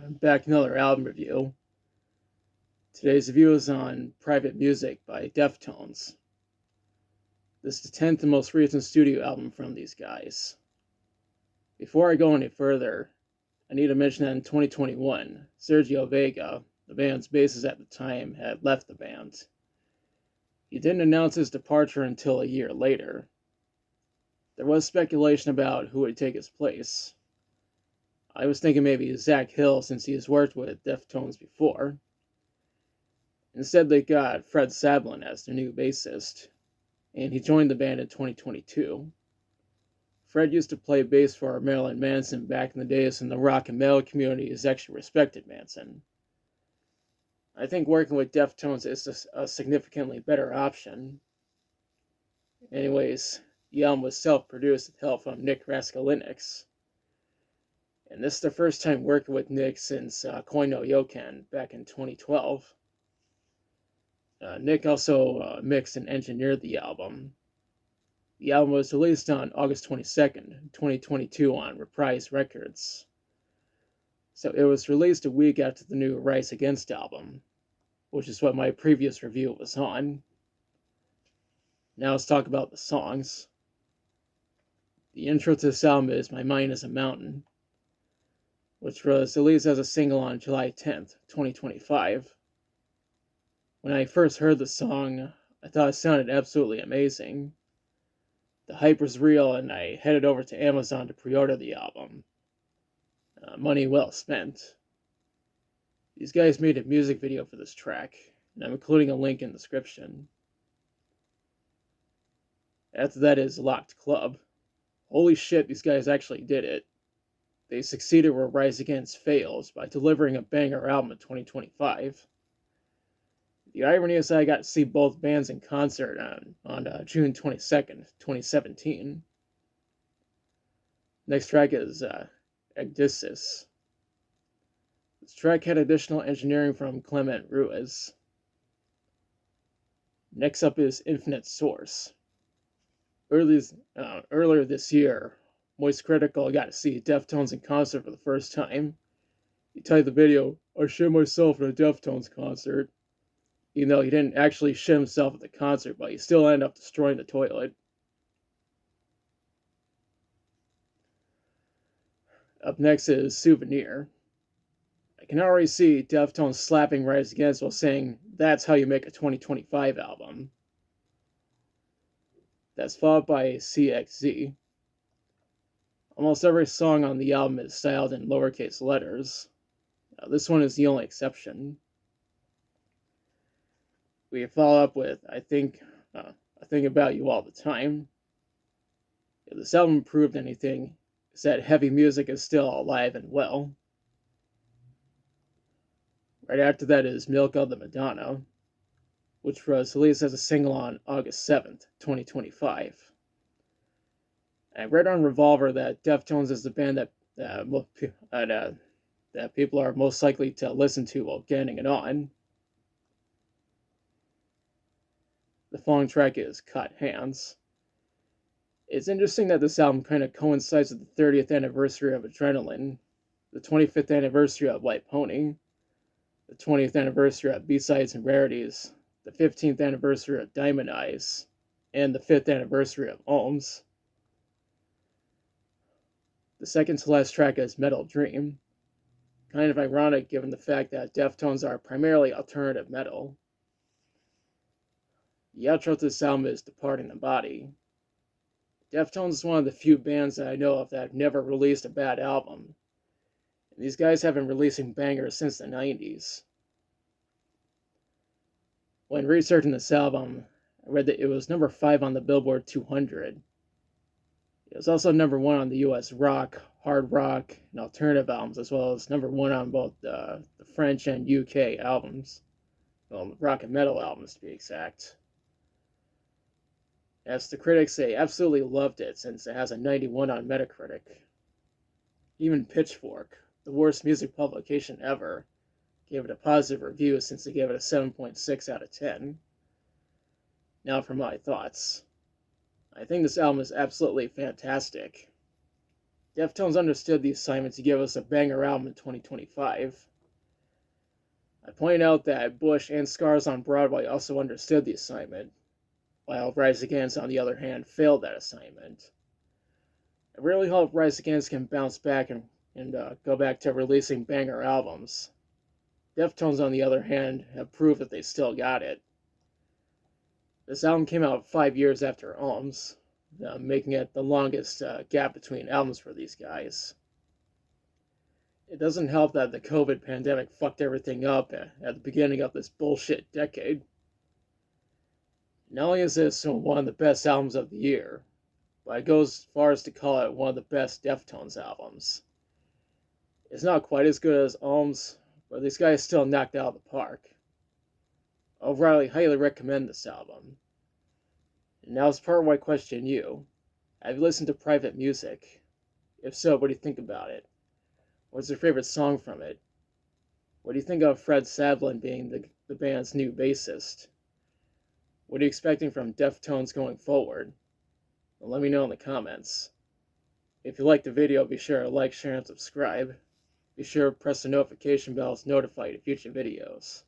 I'm back another album review. Today's review is on Private Music by Deftones. This is the 10th and most recent studio album from these guys. Before I go any further, I need to mention that in 2021, Sergio Vega, the band's bassist at the time, had left the band. He didn't announce his departure until a year later. There was speculation about who would take his place. I was thinking maybe Zach Hill since he has worked with Deftones before. Instead, they got Fred Sablin as their new bassist, and he joined the band in 2022. Fred used to play bass for Marilyn Manson back in the days when the rock and metal community is actually respected Manson. I think working with Deftones is a significantly better option. Anyways, the album was self-produced with help from Nick Raskalinix. And this is the first time working with Nick since Koi no Yokan back in 2012. Nick also mixed and engineered the album. The album was released on August 22nd, 2022 on Reprise Records. So it was released a week after the new Rise Against album, which is what my previous review was on. Now let's talk about the songs. The intro to this album is My Mind is a Mountain, which was released as a single on July 10th, 2025. When I first heard the song, I thought it sounded absolutely amazing. The hype was real, and I headed over to Amazon to pre-order the album. Money well spent. These guys made a music video for this track, and I'm including a link in the description. After that is Locked Club. Holy shit, these guys actually did it. They succeeded where Rise Against fails by delivering a banger album in 2025. The irony is that I got to see both bands in concert on June 22nd, 2017. Next track is Ecdysis. This track had additional engineering from Clement Ruiz. Next up is Infinite Source. Earlier this year, Moist Critical got to see Deftones in concert for the first time. He titled the video, I shit myself at a Deftones concert. Even though he didn't actually shit himself at the concert, but he still ended up destroying the toilet. Up next is Souvenir. I can already see Deftones slapping Rise Against while saying, that's how you make a 2025 album. That's followed by CXZ. Almost every song on the album is styled in lowercase letters. This one is the only exception. We follow up with I think about you all the time. If this album proved anything, it's that heavy music is still alive and well. Right after that is Milk of the Madonna, which was released as a single on August 7th, 2025. I read on Revolver that Deftones is the band that people are most likely to listen to while getting it on. The following track is Cut Hands. It's interesting that this album kind of coincides with the 30th anniversary of Adrenaline, the 25th anniversary of White Pony, the 20th anniversary of B-Sides and Rarities, the 15th anniversary of Diamond Eyes, and the 5th anniversary of Ohms. The second to last track is Metal Dream. Kind of ironic given the fact that Deftones are primarily alternative metal. The outro to this album is Departing the Body. Deftones is one of the few bands that I know of that have never released a bad album. And these guys have been releasing bangers since the 90s. When researching this album, I read that it was number 5 on the Billboard 200. It was also number 1 on the US rock, hard rock, and alternative albums, as well as number 1 on both the French and UK albums. Well, rock and metal albums to be exact. As the critics say, absolutely loved it since it has a 91 on Metacritic. Even Pitchfork, the worst music publication ever, gave it a positive review since they gave it a 7.6 out of 10. Now for my thoughts. I think this album is absolutely fantastic. Deftones understood the assignment to give us a banger album in 2025. I pointed out that Bush and Scars on Broadway also understood the assignment, while Rise Against, on the other hand, failed that assignment. I really hope Rise Against can bounce back and go back to releasing banger albums. Deftones, on the other hand, have proved that they still got it. This album came out 5 years after Ohms, making it the longest gap between albums for these guys. It doesn't help that the COVID pandemic fucked everything up at the beginning of this bullshit decade. Not only is this one of the best albums of the year, but I go as far as to call it one of the best Deftones albums. It's not quite as good as Ohms, but these guys still knocked it out of the park. O'Reilly highly recommend this album. And now it's part where I question you. Have you listened to Private Music? If so, what do you think about it? What's your favorite song from it? What do you think of Fred Savlin being the band's new bassist? What are you expecting from Deftones going forward? Well, let me know in the comments. If you liked the video, be sure to like, share, and subscribe. Be sure to press the notification bell to notify you of future videos.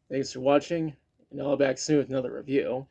Thanks for watching, and I'll be back soon with another review.